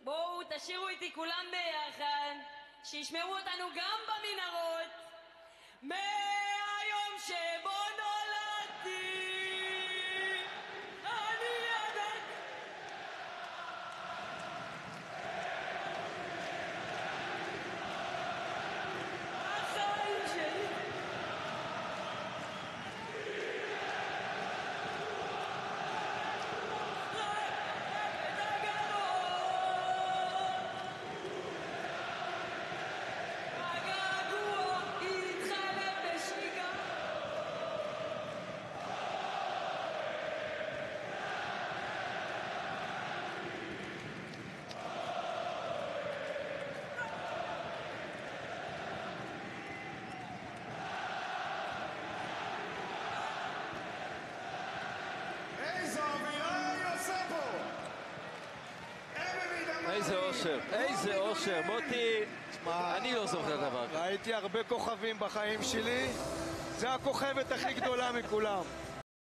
בואו תשירו איתי כולם ביחד, שישמעו אותנו גם במנהרות. מהיום שבו נולדתי אני ידעתי החיים שלי איזה אושר, איזה אושר, מוטי, אני לא זוכר דבר. ראיתי הרבה כוכבים בחיים שלי, זה הכוכבת הכי גדולה מכולם.